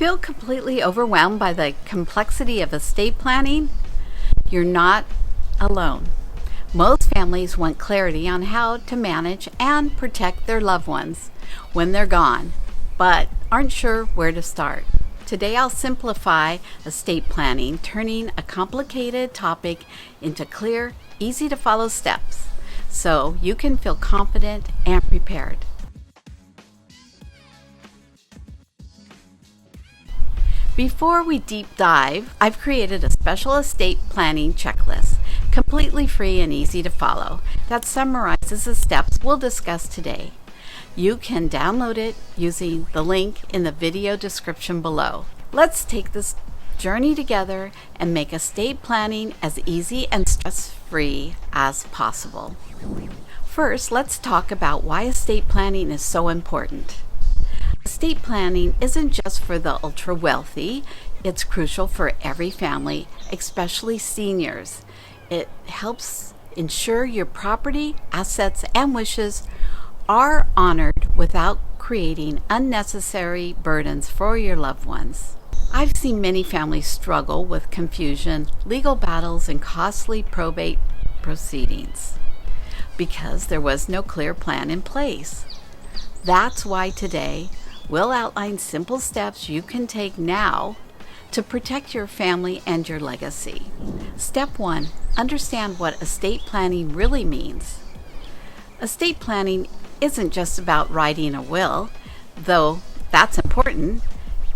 Feel completely overwhelmed by the complexity of estate planning? You're not alone. Most families want clarity on how to manage and protect their loved ones when they're gone, but aren't sure where to start. Today I'll simplify estate planning, turning a complicated topic into clear, easy to follow steps so you can feel confident and prepared. Before we deep dive, I've created a special estate planning checklist, completely free and easy to follow, that summarizes the steps we'll discuss today. You can download it using the link in the video description below. Let's take this journey together and make estate planning as easy and stress-free as possible. First, let's talk about why estate planning is so important. Estate planning isn't just for the ultra-wealthy, it's crucial for every family, especially seniors. It helps ensure your property, assets, and wishes are honored without creating unnecessary burdens for your loved ones. I've seen many families struggle with confusion, legal battles, and costly probate proceedings because there was no clear plan in place. That's why today we'll outline simple steps you can take now to protect your family and your legacy. Step 1. Understand what estate planning really means. Estate planning isn't just about writing a will, though that's important.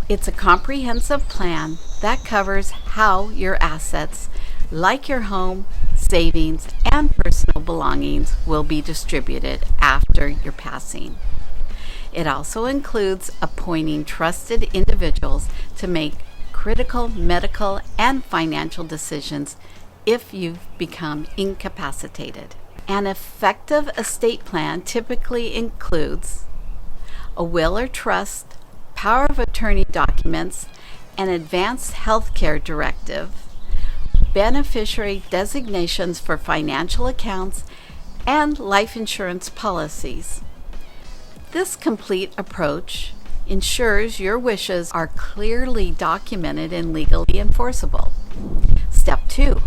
It's a comprehensive plan that covers how your assets, like your home, savings, and personal belongings, will be distributed after your passing. It also includes appointing trusted individuals to make critical medical and financial decisions if you've become incapacitated. An effective estate plan typically includes a will or trust, power of attorney documents, an advanced health care directive, beneficiary designations for financial accounts, and life insurance policies. This complete approach ensures your wishes are clearly documented and legally enforceable. Step 2.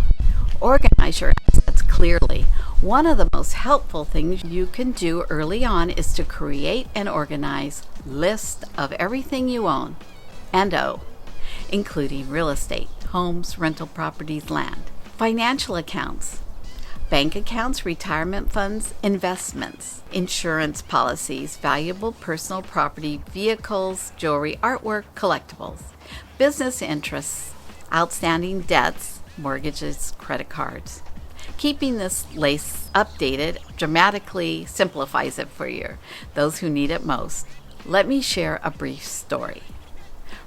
Organize your assets clearly. One of the most helpful things you can do early on is to create and organize a list of everything you own and owe, including real estate, homes, rental properties, land, financial accounts, bank accounts, retirement funds, investments, insurance policies, valuable personal property, vehicles, jewelry, artwork, collectibles, business interests, outstanding debts, mortgages, credit cards. Keeping this list updated dramatically simplifies it for those who need it most. Let me share a brief story.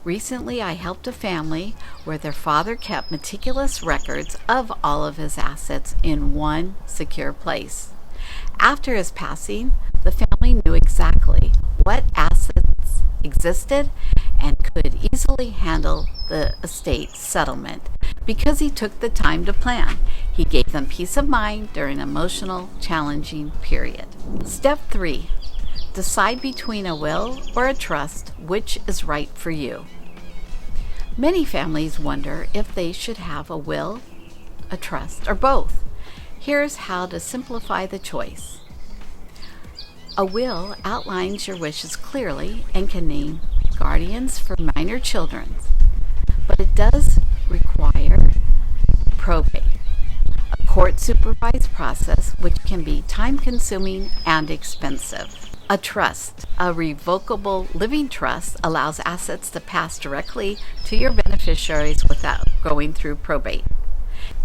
Recently, I helped a family where their father kept meticulous records of all of his assets in one secure place. After his passing, the family knew exactly what assets existed and could easily handle the estate settlement because he took the time to plan. He gave them peace of mind during an emotional, challenging period. Step 3. Decide between a will or a trust which is right for you. Many families wonder if they should have a will, a trust, or both. Here's how to simplify the choice. A will outlines your wishes clearly and can name guardians for minor children, but it does require probate, a court-supervised process which can be time-consuming and expensive. A trust, a revocable living trust, allows assets to pass directly to your beneficiaries without going through probate.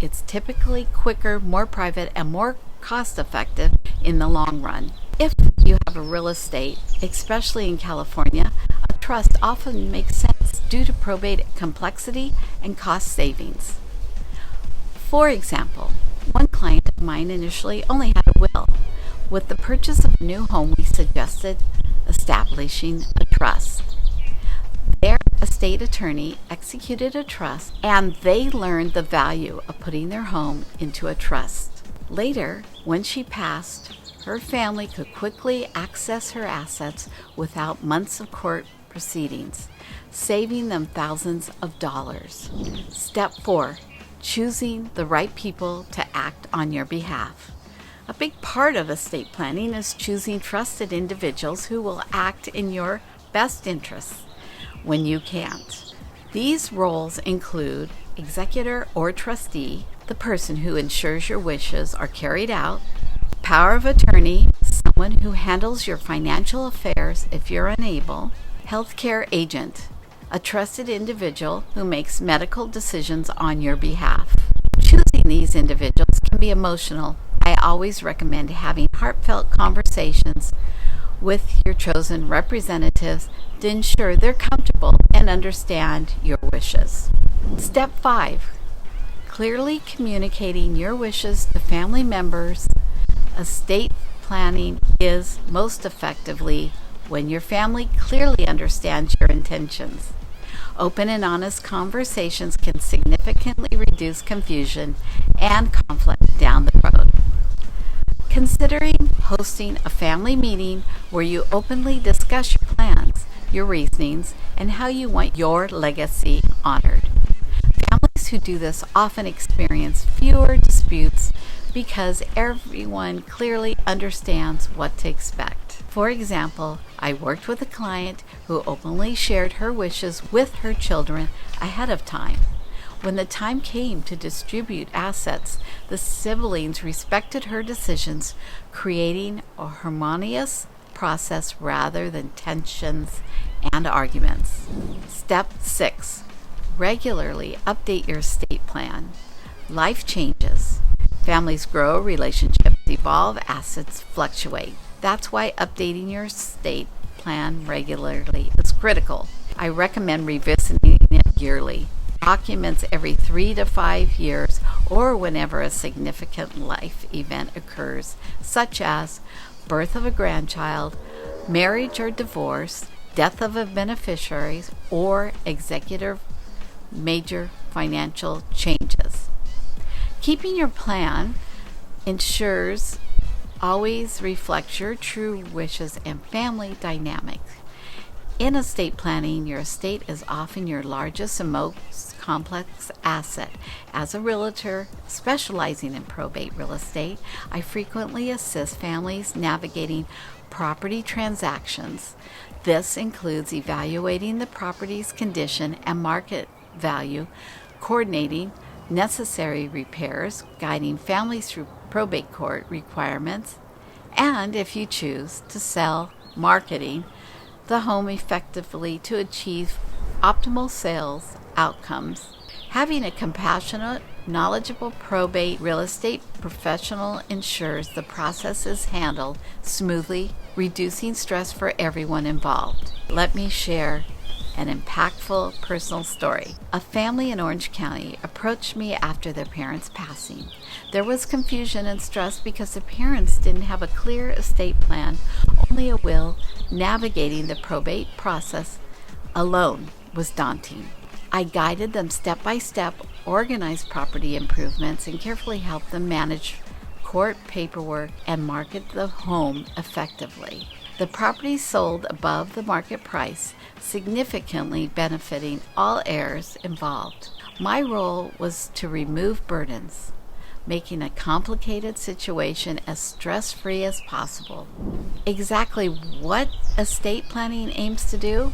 It's typically quicker, more private, and more cost-effective in the long run. If you have a real estate, especially in California, a trust often makes sense due to probate complexity and cost savings. For example, one client of mine initially only had a will. With the purchase of a new home, we suggested establishing a trust. Their estate attorney executed a trust, and they learned the value of putting their home into a trust. Later, when she passed, her family could quickly access her assets without months of court proceedings, saving them thousands of dollars. Step 4. Choosing the right people to act on your behalf. A big part of estate planning is choosing trusted individuals who will act in your best interests when you can't. These roles include executor or trustee, the person who ensures your wishes are carried out, power of attorney, someone who handles your financial affairs if you're unable, healthcare agent, a trusted individual who makes medical decisions on your behalf. Choosing these individuals can be emotional. I always recommend having heartfelt conversations with your chosen representatives to ensure they're comfortable and understand your wishes. Step 5. Clearly communicating your wishes to family members. Estate planning is most effectively when your family clearly understands your intentions. Open and honest conversations can significantly reduce confusion and conflict down the road. Considering hosting a family meeting where you openly discuss your plans, your reasonings, and how you want your legacy honored. Families who do this often experience fewer disputes because everyone clearly understands what to expect. For example, I worked with a client who openly shared her wishes with her children ahead of time. When the time came to distribute assets, the siblings respected her decisions, creating a harmonious process rather than tensions and arguments. Step 6. Regularly update your estate plan. Life changes. Families grow, relationships evolve, assets fluctuate. That's why updating your estate plan regularly is critical. I recommend revisiting it yearly. Documents every 3 to 5 years or whenever a significant life event occurs, such as birth of a grandchild, marriage or divorce, death of a beneficiary, or executive major financial changes. Keeping your plan ensures always reflects your true wishes and family dynamics. In estate planning, your estate is often your largest and most complex asset. As a realtor specializing in probate real estate, I frequently assist families navigating property transactions. This includes evaluating the property's condition and market value, coordinating necessary repairs, guiding families through probate court requirements, and if you choose to sell, marketing the home effectively to achieve optimal sales outcomes. Having a compassionate, knowledgeable probate real estate professional ensures the process is handled smoothly, reducing stress for everyone involved. Let me share an impactful personal story. A family in Orange County approached me after their parents' passing. There was confusion and stress because the parents didn't have a clear estate plan, only a will. Navigating the probate process alone was daunting. I guided them step by step, organized property improvements, and carefully helped them manage court paperwork and market the home effectively. The property sold above the market price, significantly benefiting all heirs involved. My role was to remove burdens, making a complicated situation as stress-free as possible. Exactly what estate planning aims to do?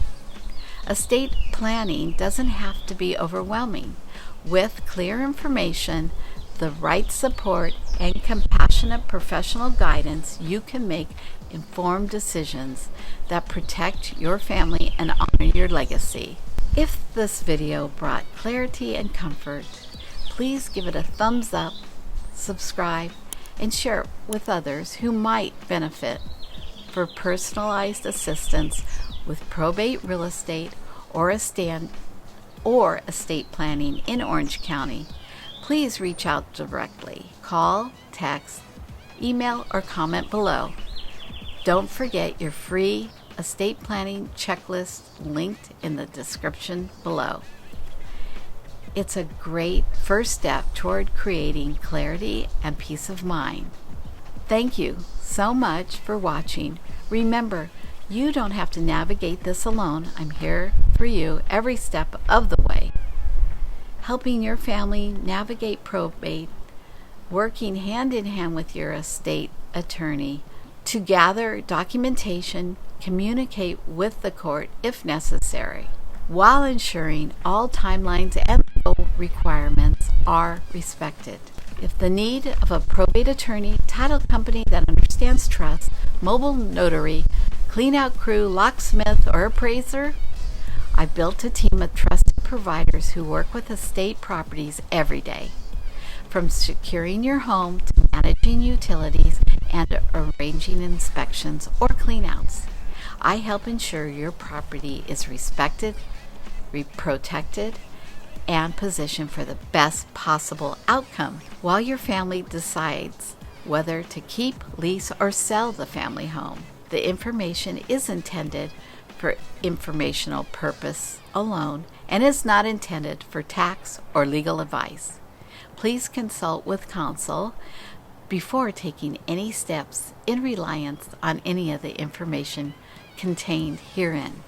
Estate planning doesn't have to be overwhelming. With clear information, the right support, and compassionate professional guidance, you can make informed decisions that protect your family and honor your legacy. If this video brought clarity and comfort, please give it a thumbs up, subscribe, and share it with others who might benefit. For personalized assistance with probate real estate or estate planning in Orange County, please reach out directly. Call, text, email, or comment below. Don't forget your free estate planning checklist linked in the description below. It's a great first step toward creating clarity and peace of mind. Thank you so much for watching. Remember, You don't have to navigate this alone. I'm here for you every step of the way, helping your family navigate probate, working hand in hand with your estate attorney to gather documentation, communicate with the court if necessary, while ensuring all timelines and legal requirements are respected. If the need of a probate attorney, title company that understands trust, mobile notary, clean-out crew, locksmith, or appraiser, I've built a team of trusted providers who work with estate properties every day. From securing your home to managing utilities and arranging inspections or cleanouts, I help ensure your property is respected, protected, and positioned for the best possible outcome while your family decides whether to keep, lease, or sell the family home. The information is intended for informational purpose alone and is not intended for tax or legal advice. Please consult with counsel before taking any steps in reliance on any of the information contained herein.